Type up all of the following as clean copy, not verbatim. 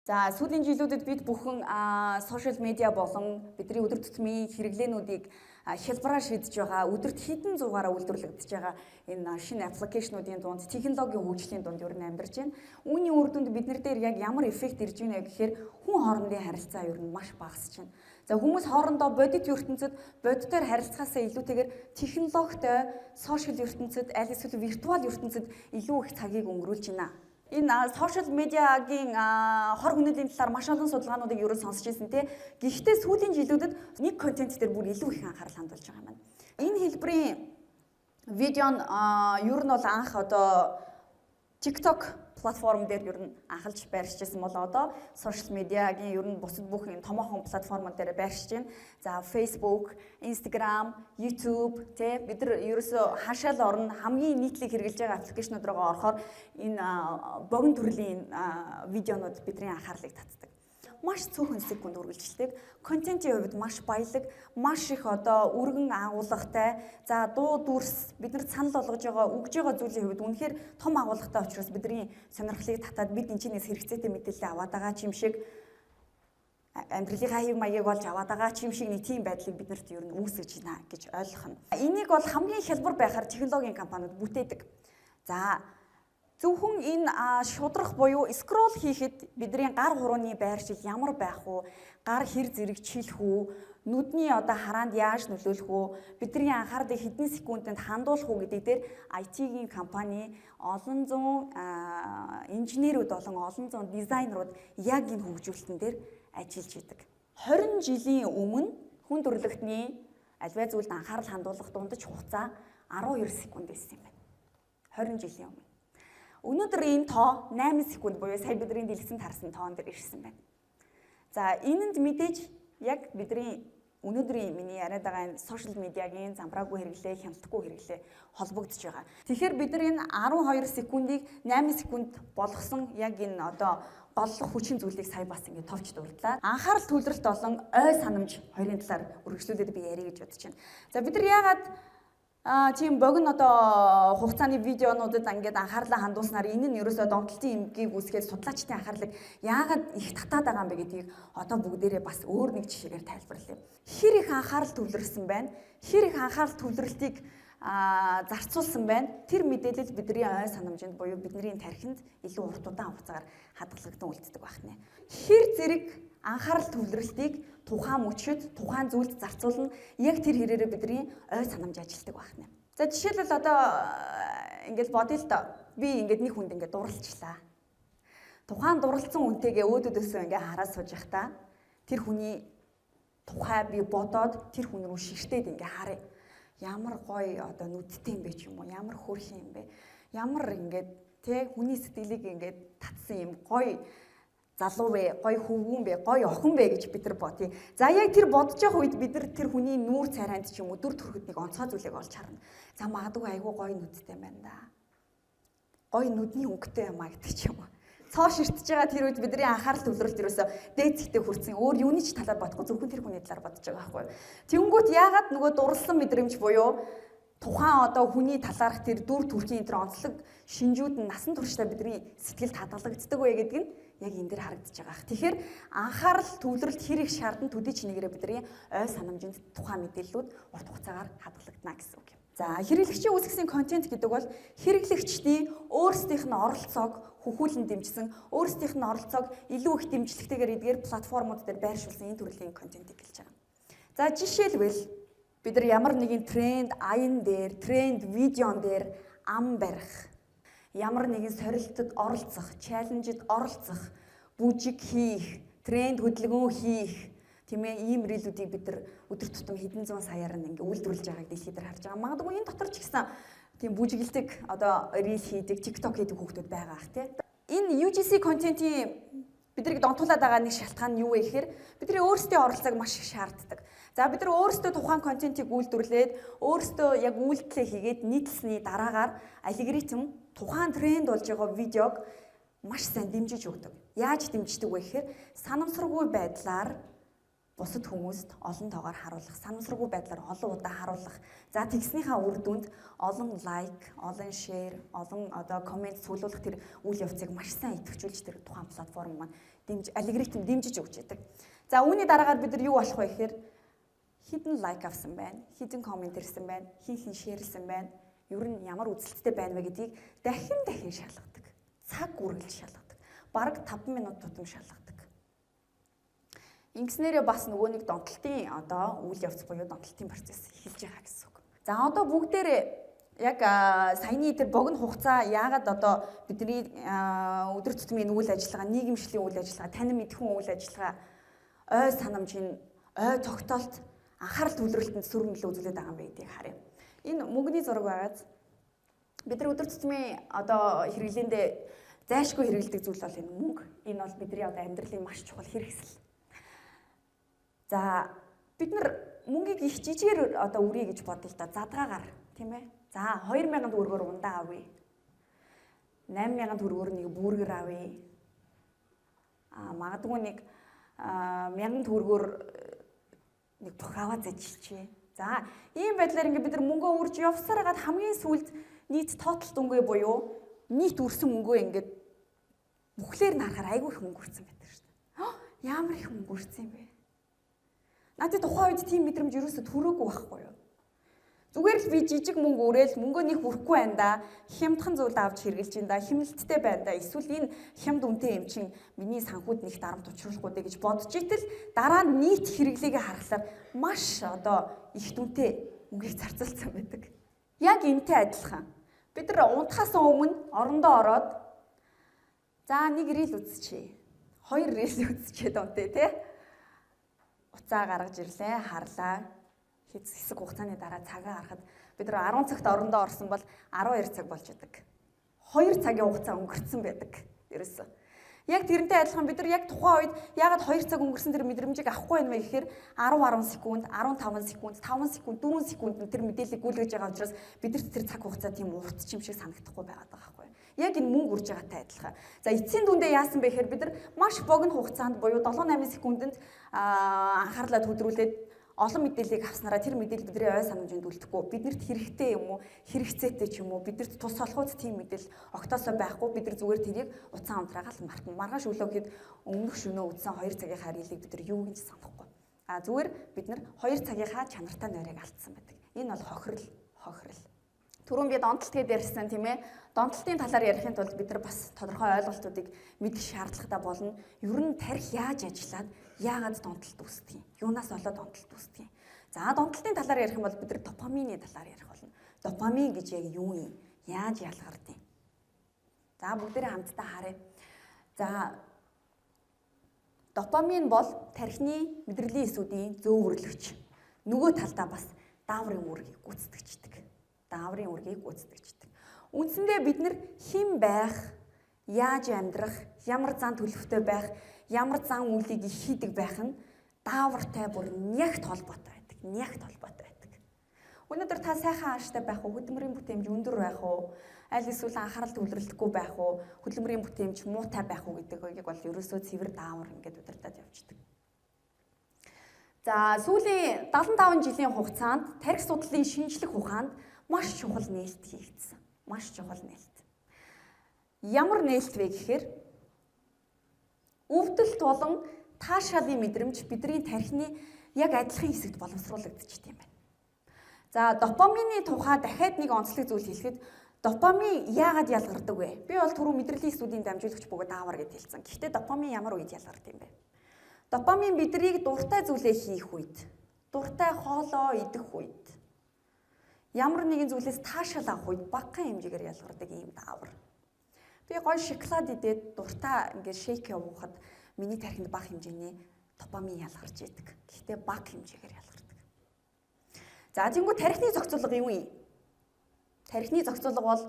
За сүүлийн жилүүдэд бид бүхэн сошиал медиа болон бидний өдөр тутмын хэрэглээнүүдийг хялбараар шийдэж байгаа, өдөрт хэдэн зугаараа үйлдвэрлэгдэж байгаа энэ шинэ аппликейшнуудын дунд технологийн хөгжлийн дунд ер нь амьдарч байна. Үүний үр дүнд бид нар дээр яг ямар эффект ирж байна гэхээр хүн хоорондын харилцаа ер нь маш багасж байна. За хүмүүс хоорондоо бодит ертөнцид бодитоор харилцахаасаа илүүтэйгээр технологитой сошиал ертөнцид аль эсвэл виртуал ертөнцид илүү их цагийг өнгөрүүлж байна. Энэ сошиал медиагийн хор хүнээлийн талаар маш олон судалгаануудыг юу сонсч ирсэн те. Гэхдээ сүүлийн жилүүдэд нэг контент дээр бүр илүү их анхаарал хандуулж байгаа юм байна. Энэ хэлбэрийн видео нь ер нь бол анх одоо TikTok платформ дээр ер нь анхалж байршижсэн бол одоо сошиал медиагийн ер нь бусад бүх энэ томоохон платформуд дээр байршиж байна. За Facebook, Instagram, YouTube тэ бид нар ерөөсө хашаал орно хамгийн нийтлэг хэрэгжилж байгаа аппликейшнууд руугаа орохоор энэ богино төрлийн видеонууд бидний анхаарлыг татдаг. Маш цөөхөн секунд үргэлжилдэг. Контентын хувьд маш баялаг, маш их одоо өргөн агуулгатай. За дуу дүрс биднэрт санал болгож байгаа, өгж байгаа зүйлийн хувьд үнэхээр том агуулгатай учраас бидний сонирхлыг татаад бид энэ чинээс хэрэгцээтэй мэдээлэл аваад байгаа ч юм шиг амьдралын хаяг маягийг олж аваад байгаа ч юм шиг нэг тийм байдлыг биднэрт ер нь үүсгэж байна гэж ойлгох нь. Энийг бол хамгийн хялбар байхаар технологийн компаниуд бүтээдэг. За зөвхөн энэ шудрах буюу скролл хийхэд бидний гар хурууны байр шиг ямар байх вэ? Гар хэр зэрэг чихэх үү? Нүдний одоо хараанд яаж нөлөөлөх үү? Бидний анхаарлыг хэдэн секундэд хандуулах уу гэдэг дээр IT-ийн компани олон зуун инженерүүд болон олон зуун дизайнерууд яг энэ хөгжүүлэлтэн дээр ажиллаж идэг. 20 жилийн өмнө хүн төрөлхтний альваа зүйлд анхаарал хандуулах дундаж хугацаа 12 секунд байсан юм байна. 20 жилийн өмнө. Өнөөдөр энэ тоо 8 секунд буюу сая бидний дэлгэцэнд харсан тоон дээр ирсэн байна. За энэнд мэдээж яг бидний өнөөдрийн миний яриад байгаа энэ сошиал медиагийн замбраагүй хэрэглээ, хяналтгүй хэрэглээ холбогдож байгаа. Тэгэхээр бид нар энэ 12 секундыг 8 секунд болгосон яг энэ одоо голлох хүчин зүйлийг сая бас ингэ товч дурдлаа. Анхаарал төвлөрөлт болон ой санамж хоёрын талаар үргэлжлүүлээд би ярих гэж бодож байна. За бид нар яагаад тийм богино одоо хугацааны видеонуудад ингээд анхаарлаа хандуулснаар энэ нь ерөөсөө донтолтын эмгээг үүсгээд судлаачдын анхаарлыг яагаад их татаад байгаа юм бэ гэдгийг одоо бүгдээрээ бас өөр нэг жишээгээр тайлбарлая. Хэр их анхаарал төвлөрсөн байна? Хэр их анхаарал төвлөрөлтийг зарцуулсан байна? Тэр мэдээлэл бидний ой санамжинд буюу бидний тархинд илүү урт удаан хугацаагаар хадгалагдсан үлддэг байна. Хэр зэрэг анхаарал төвлөрөлтийг тухайн мөчөд, тухайн зүйлд зарцуулна. Яг тэр хэрээрээ бидний ой санамж ажилтдаг байна. За жишээлбэл одоо ингээд бодъё л доо. Би ингээд нэг хүнд ингээд дурлалчлаа. Тухайн дурлалцсан хүнтэйгээ өөдөөдөөсөө ингээд хараад сууж явахдаа тэр хүний тухай би бодоод тэр хүн рүү ширтээд ингээд харъя. Ямар гоё одоо нүдтэй юм бэ ч юм уу? Ямар хөөрхөн юм бэ? Ямар ингээд тэ хүний сэтгэлийг ингээд татсан юм гоё залуу вэ, гоё хөвгүүн бэ, гоё охин бэ гэж бид нар бодъё. За яг тэр бодож явах үед бид нар тэр хүний нүүр царайнд ч юм уу дүр төрхөд нэг онцгой зүйлийг олж харна. За магадгүй айгүй гоё нүдтэй байна да. Гоё нүдний өнгөтэй юм а гэдэг ч юм уу. Цоо ширтэж байгаа тэр үед бидний анхаарал төвлөрөлт ерөөсөө дээцэгтэй хүрсэн. Өөр юуны ч талаар бодохгүй зөвхөн тэр хүний талаар бодож байгаа байхгүй. Тэнгүүт яагаад нөгөө дурлсан мэдрэмж буюу тухайн одоо хүний талаарх тэр дүр төрхийн тэр онцлог шинжүүд нь насан туршдаа бидний сэтгэлд хадгалагддаг вэ гэдэг нь яг энэ дээр харагдаж байгаа. Тэгэхээр анхаарал төвлөрөлт хэр их шаардсан төдий чинээрээ бидний ой санамжинд тухайн мэдээллүүд урт хугацаагаар хадгалагдана гэсэн үг юм. За хэрэглэгчийн үүсгэсэн контент гэдэг бол хэрэглэгчдийн өөрсдийнх нь оролцоог хөхүүлэн дэмжсэн, өөрсдийнх нь оролцоог илүү их дэмжлэгтэйгээр эдгээр платформуд дээр байршуулсан энэ төрлийн контентыг хэлж байгаа. За жишээлбэл бид нар ямар нэгэн тренд аян дээр, тренд видеон дээр ам барих, ямар нэгэн сорилтод оролцох, чаленжид оролцох, бүжиг хийх, тренд хөдөлгөөн хийх, тийм ээ, ийм рилүүдийг бид нар өдөр тутам хэдэн зуун саяар нь ингээ үйлдвэрлэж байгааг дэлхийд дээр харж байгаа. Магадгүй энэ дотор ч гэсэн тийм бүжиглдэг одоо рил хийдэг, TikTok хийдэг хүүхдүүд байгаа ах тий. Энэ UGC контентын биднийг донтуулаад байгаа нэг шалтгаан нь юу вэ гэхээр бидний өөрсдийн оролцоог маш их шаарддаг. За бид нар өөрсдөө тухайн контентийг үйлдвэрлээд өөрсдөө яг үйлдэлээ хийгээд нийтлсэний дараагаар алгоритм тухайн тренд болж байгаа видеог маш сайн дэмжиж өгдөг. Яаж дэмждэг вэ гэхээр санамсаргүй байдлаар бусад хүмүүст олон тоогоор харуулах, санамсаргүй байдлаар олон удаа харуулах. За тэгснийхаа үр дүнд олон лайк, олон шеэр, олон комент суулгах тэр үйл явцыг маш сайн идэвхжүүлж тэр тухайн платформ маань алгоритм дэмжиж өгч яадаг. За үүний дараагаар бид нар юу болох вэ гэхээр хідэн лайк авсан байна, хідэн комент ирсэн байна, хин шеэрлсэн байна. Ер нь ямар үзэлттэй байна вэ гэдгийг дахин шалгадаг. Цаг үргэлж шалгадаг. Бараг 5 минут тутам шалгадаг. Ингэснээрээ бас нөгөө нэг донтолтын үйл явц буюу донтолтын процесс эхэлж байгаа гэсэн үг. За одоо бүгдээрээ яг саяны тэр богино хугацаа яагаад бидний өдөр тутмын үйл ажиллагаа, нийгэмшлийн үйл ажиллагаа, танин мэдхүн үйл ажиллагаа, ой санамжийн, ой тогтоолт, анхаарал төвлөрөлтөнд сөрөг нөлөө үзүүлээд байгаа юм бэ гэдгийг харъя. Энэ мөнгөний зураг байгааз бид нар өдөр тутмын хэрэглээндээ зайлшгүй хэрэглэдэг зүйл бол энэ мөнгө. Энэ бол бидний амьдралын маш чухал хэрэгсэл. За бид нар мөнгийг их жижигээр үрье гэж бодъё л да. Задгаагаар тийм ээ. За 2000 төгрөгөөр ундаа авъя. 8000 төгрөгөөр нэг бүүргэр авъя. Магадгүй нэг 1000 төгрөгөөр нэг бухаваа зэжчихье. За ийм байдлаар ингээд бид нар мөнгөө үрж явсаар хагаад хамгийн сүүлд нийт тотал дүнгээ буюу нийт үрсэн мөнгөө ингээд бүхлээр нь харахаар айгүй их мөнгө үрсэн байдаг шүү дээ. Ямар их мөнгө үрсэн юм бэ? Надад тухайн үед тийм мэдрэмж ерөөсө төрөөгүй байхгүй юу? Зүгээр л би жижиг мөнгө өрөөл мөнгөө нэг хүрхгүй байна да. Хямдхан зүйл авч хэрглэж байна да. Хэмнэлттэй байна да. Эсвэл энэ хямд үнэтэй юм чин миний санхуд нэгт дарамт учруулахгүй дээ гэж бодож итэл дараа нь нийт хэрэглээгээ харахаар маш их дүнтэй мөнгийг зарцуулсан байдаг. Яг энтэй адилхан. Бид нар унтахаас өмнө орондоо ороод за нэг рил үзчихье. 2 рил үзчихье донтэй тий. Уцаа гаргаж ирлээ, харлаа. Хэсэг хугацааны дараа цагаа харахад бид нар 10 цагт орондоо орсон бол 12 цаг болж идэг. 2 цагийн хугацаа өнгөрцөн байдаг. Ерөөсөө. Яг тэрнтэй адилхан бид нар яг тухайн үед яагаад 2 цаг өнгөрсөн тэр мэдрэмжийг авахгүй байна вэ гэхээр 10 секунд, 15 секунд, 5 секунд, 4 секунд тэр мэдээллийг гүйлгэж байгаа учраас бидэрт тэр цаг хугацаа тийм урт ч юм шиг санагдахгүй байгаад байгаа байхгүй. Яг энэ мөнгө үрж байгаатай адилхан. За эцсийн дүндээ яасан бэ гэхээр бид нар маш богино хугацаанд буюу 7-8 секундэд анхаарлаа төдрүүлээд олон мэдээллийг авснараа тэр мэдээлэл бидний ой санамжинд үлдэхгүй биднэрт хэрэгтэй юм уу хэрэгцээтэй ч юм уу биднэрт тус олоход тийм мэдээлэл огтоосоо байхгүй бид нар зүгээр тэрийг уцаан унтраагаал мартна маргааш өглөөхэд өмнөх шөнөө үдсэн 2 цагийнхаа рилийг бид нар юу гэж санахгүй зүгээр бид нар 2 цагийнхаа чанартай нойрыг алдсан байдаг. Энэ бол хохирол. Түрүүн би донтолт гэдээ ярьсан тийм ээ. Донтолтын талаар ярихын тулд бид нар бас тодорхой ойлголтуудыг мэдэх шаардлагатай болно. Ер нь тарих яаж ажиллаад яагаад донтолт үүсдэг юм? Юунаас болоод донтолт үүсдэг юм? За донтолтын талаар ярих юм бол бид нар допамины талаар ярих болно. Допамин гэж яг юу юм? Яаж ялгардаг юм? За бүгдээрээ хамтдаа харъя. За допамин бол тархины мэдрэлийн эсүүдийн зөөвөрлөгч. Нөгөө талдаа бас дааврын үүргийг гүйцэтгэждэг. Үндсэндээ бид нар хэн байх, яаж амьдрах, ямар зан төлөвтэй байх, ямар зан үйлийг их хийдэг байх нь даавартай бүр нягт холбоотой байдаг. Өнөөдөр та сайхан ааштай байх уу, хөдөлмөрийн бүтээмж өндөр байх уу, аль эсвэл анхаарал төвлөрөлтгүй байх уу, хөдөлмөрийн бүтээмж муутай байх уу гэдэг үг бол ерөөсөө цэвэр даавар ингээд удирдах явждаг. За сүүлийн 75 жилийн хугацаанд тарих судлалын шинжлэх ухаанд маш чухал нээлт хийгдсэн. Ямар нээлт вэ гэхээр өвдөлт болон таашаалын мэдрэмж бидний тархины яг адилхан хэсэгт боловсруулагдчих юм байна. За допамины тухай дахиад нэг онцлог зүйл хэлэхэд допамин яагаад ялгардаг вэ? Би бол түрүү мэдрэлийн эсүүдийн дамжуулагч бөгөөд даавар гэж хэлсэн. Гэхдээ допамин ямар үед ялгардаг юм бэ? Допамин биднийг дуртай зүйлээ хийх үед, дуртай хоолоо идэх үед, ямар нэгэн зүйлээс таашаал авах үед багахан хэмжээгээр ялгардаг ийм даавар. Би гоё шоколад идээд дуртай ингээд шейк явуухад миний тархинд бага хэмжээний допамин ялгарч идэг. Гэхдээ бага хэмжээгээр ялгардаг. За тиймгүй тархины зохицуулга юу юм? Тархины зохицуулга бол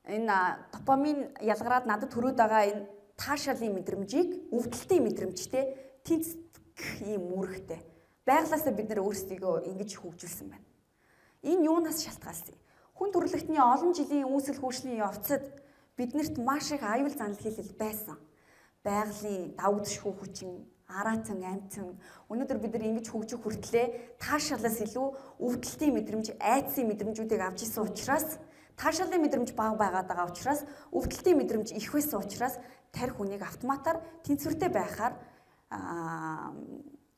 энэ допамин ялгараад надад төрөөд байгаа энэ таашаалын мэдрэмжийг өвдөлтийн мэдрэмжтэй тэнцэх ийм үүрэгтэй. Байглаасаа бид нэр өөрсдийгөө ингэж хөгжүүлсэн байна. Энэ юунаас шалтгаалсан юм? Хүн төрөлхтний олон жилийн үүсэл хөгжлийн явцад биднэрт маш их аюул занал хийлэл байсан. Байгалийн давуу төшгүй хүчин, араатан, амтан. Өнөөдөр бид нар ингэж хөгжих хүртлээр таашаалаас илүү өвдөлтийн мэдрэмж, айдсын мэдрэмжүүдийг авч исэн учраас, таашаалын мэдрэмж бага байгаад байгаа учраас, өвдөлтийн мэдрэмж их байсан учраас тарих хүнийг автоматар тэнцвэртэй байхаар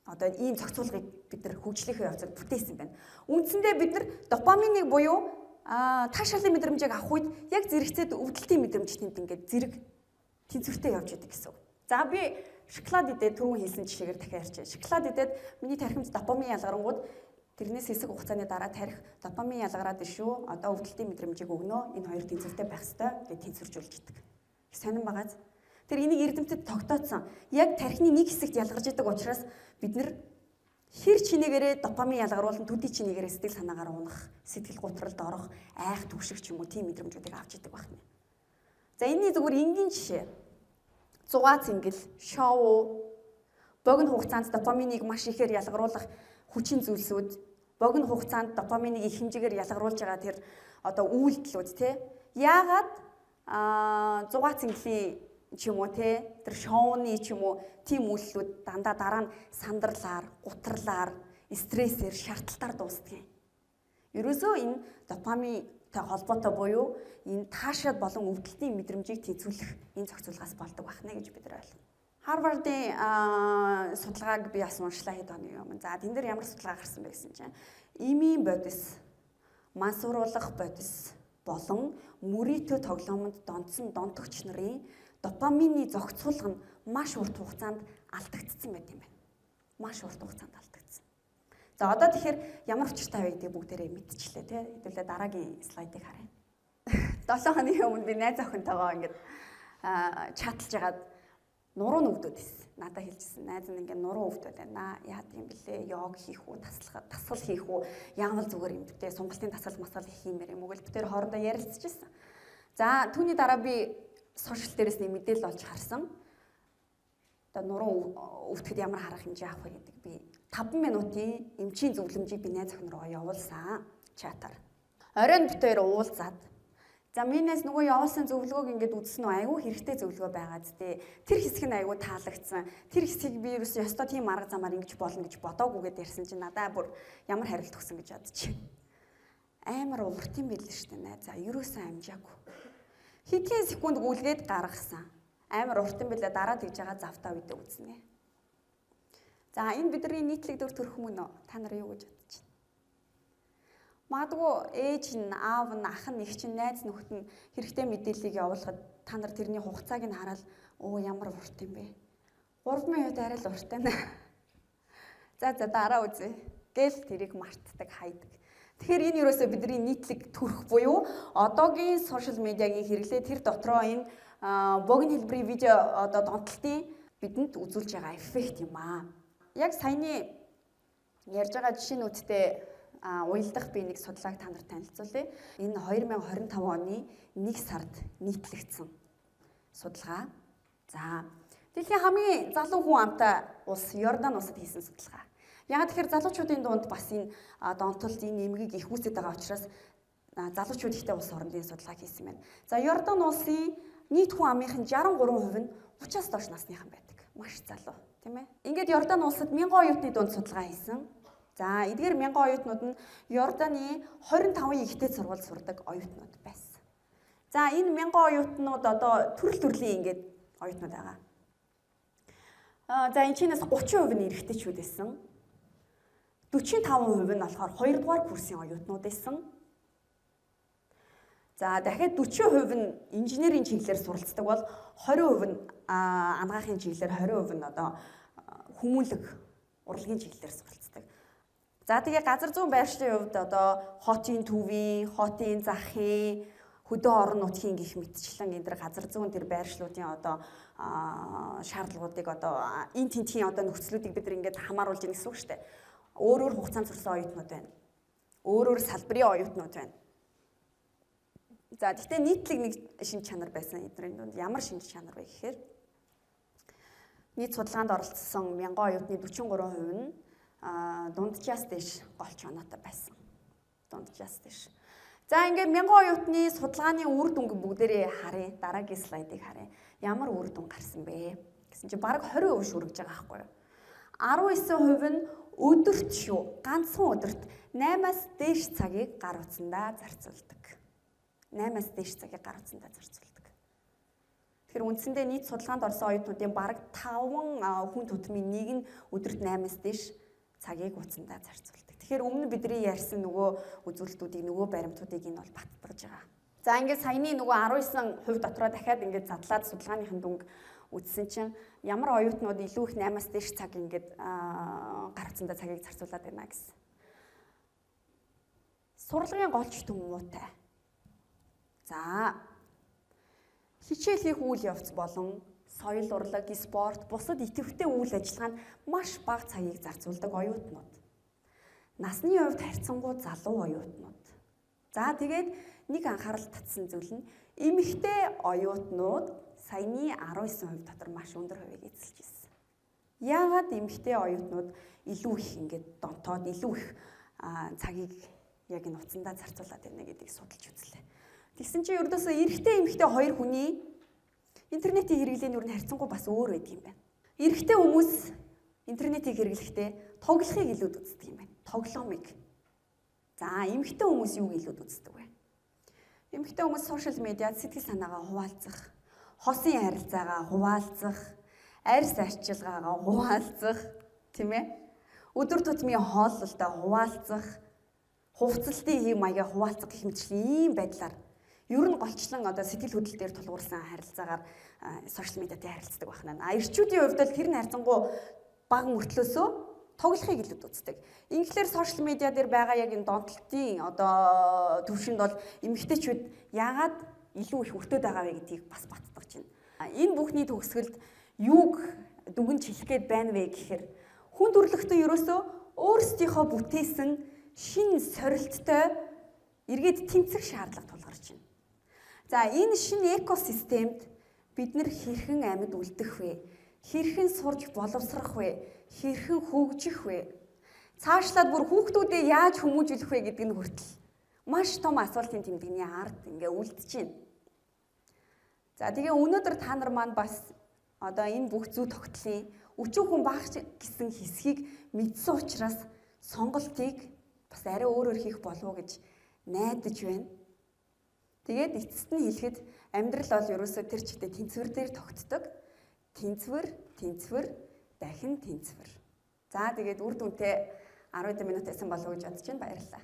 одоо ийм зохицуулгыг бид нар хөгжлийнхээ явцад бүтээсэн байна. Үндсэндээ бид нар допаминыг буюу таашаалын мэдрэмжийг авах үед яг зэрэгцээд өвдөлтийн мэдрэмж тэнд ингээд зэрэг тэнцвэртэй явж идэг гэсэн. За би шоколад идээд түрүүн хэлсэн жишээгээр дахиад ярьчих. Шоколад идээд миний тархимд допамин ялгарангууд тэрнээс хэсэг хугацааны дараа тарих допамин ялгараад шүү. Одоо өвдөлтийн мэдрэмжийг өгнө. Энэ хоёр тэнцвэртэй байх ёстой гэж тэнцвэржүүлж идэг. Сонирн байгааз. Тэр энийг эрдэмтэд тогтооцсон. Яг тархины нэг хэсэгт ялгарч идэг учраас бид нар хэр чинээгээрээ допамин ялгаруулан төдий чинээгээрээ сэтгэл санаагаар унах, сэтгэл гутралд орох, айх түгших ч юм уу тийм мэдрэмжүүдийг авч идэг байна. За энэний зүгээр энгийн жишээ. Зугаа цэнгэл, шоу, богино хугацаанд допаминыг маш ихээр ялгаруулах хүчин зүйлсүүд, богино хугацаанд допаминыг их хэмжээгээр ялгаруулж байгаа тэр одоо үйлдэлүүд тий. Яагаад зугаа цэнгэлийн ч юм уу те тэр шоуны ч юм уу тийм үйлслүүд дандаа дараа нь сандарлаар, гутралаар, стрессээр, шаардалтаар дуустдаг юм. Ерөөсөө энэ допаминтай холбоотой буюу энэ таашаад болон өвдөлтийн мэдрэмжийг тэнцвүүлэх энэ зохицуулгаас болдог байна гэж бид нар ойлгоно. Харвардын судалгааг би бас уншлаа хэд оны юм. За тэн дээр ямар судалгаа гарсан бэ гэсэн чинь эмийн бодис, мансууруулах бодис болон мөрөөдөө тоглоомонд донтсон донтогч нарын допамины зохицуулга нь маш урт хугацаанд алдагдсан байт юм байна. Маш урт хугацаанд алдагдсан. За одоо тэгэхээр ямар учиртай вэ гэдэг бүгдээрээ мэдчихлээ тий. Хэдүүлээ дараагийн слайдыг харъя. 7 хоногийн өмнө би найз охинтойгоо ингээд чатлж хагаад нуруу өвдөд байсан. Надад хэлжсэн. Найз нь ингээд нуруу өвдөд байна. Яадаг юм бэлээ? Йог хийх үү, дасгал хийх үү? Яавал зүгээр юм битээ. Сунгалтын дасгал масгал хиймээр юм уу? Бүгдээр хоорондоо ярилцчихсан. За түүний дараа би сошиал дээрээс нэг мэдээлэл олж харсан. Одоо нуруу өвдөд ямар харах хэмжээ авах вэ гэдэг би 5 минутын эмчийн зөвлөмжийг би найз охин руу явуулсан чатаар. Оройн битээр уулзаад за минийс нөгөө явуулсан зөвлөгөөг ингээд үзсэн үү? Айгүй хэрэгтэй зөвлөгөө байгаа зү. Тэр хэсэг нь айгүй таалагдсан. Тэр хэсгийг би ерөөсөө ёстой тийм арга замаар ингэж болно гэж бодоагүй гэдээ ярьсан чинь надаа бүр ямар хариулт өгсөн гэж бодчих. Амар урт юм байл шүү дээ найз. За ерөөсөө амжаагүй. Хэдхэн секунд гүйлгээд гаргасан. Амар урт юм билээ дараа тэгж байгаа завтаа үедээ үзнэ. За энэ бидний нийтлэг дөр төрөх мөн үү? Та нар юу гэж бодож байна? Магадгүй ээж нь, аав нь, ах нь, эх чинь, найз нөхд нь хэрэгтэй мэдээллийг явуулахад та нар тэрний хугацааг нь хараад оо ямар урт юм бэ? 3 минут арай л урт байна. За дараа үзье. Гэл тэрийг мартдаг, хайдаг. Тэгэхээр энэ юусоо бидний нийтлэг төрөх буюу одоогийн сошиал медиагийн хэрэглээ тэр дотроо энэ богино хэлбэрийн видео одоо донтолтын бидэнд үзүүлж байгаа эффект юм аа. Яг саяны ярьж байгаа жишээнүүдтэй уялдах би нэг судалгааг та нарт танилцуулъя. Энэ 2025 оны 1 сард нийтлэгдсэн судалгаа. За дэлхийн хамгийн залуу хүн амтай улс Йордан улсад хийсэн судалгаа. Яг тэгэхээр залуучуудын дунд бас энэ донтолт энэ эмгийг их үүсэж байгаа учраас залуучууд ихтэй улс орондын судалгаа хийсэн байна. За Йордан улсын нийт хүн амынхын 63% нь 30-аас доош насныхан байдаг. Маш залуу, тийм ээ. Ингээд Йордан улсад 1000 оюутны дунд судалгаа хийсэн. За эдгээр 1000 оюутнууд нь Йорданы 25 ихтэй сургуульд сурдаг оюутнууд байсан. За энэ 1000 оюутнууд одоо төрөл төрлийн ингээд оюутнууд байгаа. За энэ чинээс 30% нь эрэгтэйчүүд байсан. 45% нь болохоор 2 дугаар курсын оюутнууд байсан. За дахиад 40% нь инженерийн чиглэлээр суралцдаг бол 20% нь анагаахын чиглэлээр, 20% нь одоо хүмүүнлэг урлагийн чиглэлээр суралцдаг. За тэгээ газар зүйн байршлын хувьд одоо хотын төвийн, хотын захын, хөдөө орон нутгийн гих мэтчлэн энэ газар зүйн тэр байршлуудын одоо шаардлагуудыг одоо энэ тентхийн одоо нөхцлүүдийг бид ингээд хамааруулж ийн гэсэн үг шүү дээ. Өөр хугацаанд сурсан оюутнууд байна. Өөр салбарын оюутнууд байна. За гэхдээ нийтлэг нэг шинж чанар байсан эдний дунд ямар шинж чанар вэ гэхээр нийт судалгаанд оролцсон 1000 оюутны 43% нь дунджаас дэш голч оноотой байсан. Дунджаас дэш. За ингээд 1000 оюутны судалгааны үр дүнг бүгдээрээ харъя. Дараагийн слайдыг харъя. Ямар үр дүн гарсан бэ гэсэн чинь бараг 20% шүргэж байгаа байхгүй юу? 19% нь өдөрт шүү. Ганцхан өдөрт 8-аас дээш цагийг гар утсандаа зарцуулдаг. 8-аас дээш цагийг гар утсандаа зарцуулдаг. Тэгэхээр үндсэндээ нийт судалгаанд орсон оюутнуудын бараг 5 хүн тутмын нэг нь өдөрт 8-аас дээш цагийг утсандаа зарцуулдаг. Тэгэхээр өмнө бидний ярьсан нөгөө үзүүлэлтүүдийг, нөгөө баримтуудыг энэ бол баттгаж байгаа. За ингээд саяны нөгөө 19% дотроо дахиад ингээд задлаад судалгааныхын дүнг үзсэн чинь ямар оюутнууд илүү их 8-аас дээш цаг ингээд гар утсандаа цагийг зарцуулаад байна гэсэн. Сурлагын голч төмөөтэй. За хичээл хийх үйл явц болон соёл урлаг, спорт, бусад идэвхтэй үйл ажиллагаанд маш бага цагийг зарцуулдаг оюутнууд. Насны хувьд харьцангуй залуу оюутнууд. За тэгээд нэг анхаарал татсан зүйл нь эмэгтэй оюутнууд саяны 19% дотор маш өндөр хувийг эзэлж ирсэн. Яагаад эмэгтэй оюутнууд илүү их ингээд донтоод илүү их цагийг яг энэ утсандаа зарцуулаад байна гэдгийг судалж үзлээ. Тэгсэн чинь ердөөсөө эрэгтэй эмэгтэй хоёр хүний интернетийн хэрэглээний үр нь харьцангуй бас өөр байдаг юм байна. Эрэгтэй хүмүүс интернетийг хэрэглэхдээ тоглохыг илүүд үздэг юм байна. Тоглоомыг. За эмэгтэй хүмүүс юуг илүүд үздэг вэ? Эмэгтэй хүмүүс сошиал медиад сэтгэл санаагаа хуваалцах, хосын харилцаагаа хуваалцах, арьс арчилгаагаа хуваалцах, тийм ээ? Өдөр тутмын хооллолтой хуваалцах, хувцалтын хэв маягаа хуваалцах гэх мэтчлийн ийм байдлаар ер нь голчлон одоо сэтгэл хөдлөл дээр тулгуурсан харилцаагаар сошиал медиатай харилцдаг байна. Эрчүүдийн хувьд л тэр нь харьцангуй бага мөртлөөсөө тоглохыг илүүд үздэг. Ингээр сошиал медиа дээр байгаа яг энэ донтолтын одоо төвшөнд бол эмэгтэйчүүд яагаад илүү их өртөөд байгаа вэ гэдгийг бас баттгаж байна. Энэ бүхний төгсгөлд юуг дүгнж хэлэх гээд байна вэ гэхээр хүн төрөлхтөн ерөөсөө өөрсдийнхөө бүтээсэн шин сорилттой эргээд тэнцэх шаардлага тулгарч байна. За энэ шинэ экосистемд бид нэр хэрхэн амьд үлдэх вэ? Хэрхэн сурж боловсрох вэ? Хэрхэн хөгжих вэ? Цаашлаад бүр хүүхдүүдэд яаж хүмүүжүүлэх вэ гэдэг нь хүртэл маш том асуултын тэмдэгний ард ингээ үлдэж байна. За тэгээ өнөөдөр та нар маань бас одоо энэ бүх зүй тогтлын өчүүхэн баг гэсэн хэсгийг мэдсэн учраас сонголтыг бас арай өөрөөр хийх болов уу гэж найдаж байна. Тэгээд эцэст нь хэлэхэд амьдрал бол ерөөсөө тэр чигтээ тэнцвэр дээр тогтдог. Тэнцвэр, дахин тэнцвэр. За тэгээд үр дүнтэй 12 минут байсан болов уу гэж бодож байна. Баярлалаа.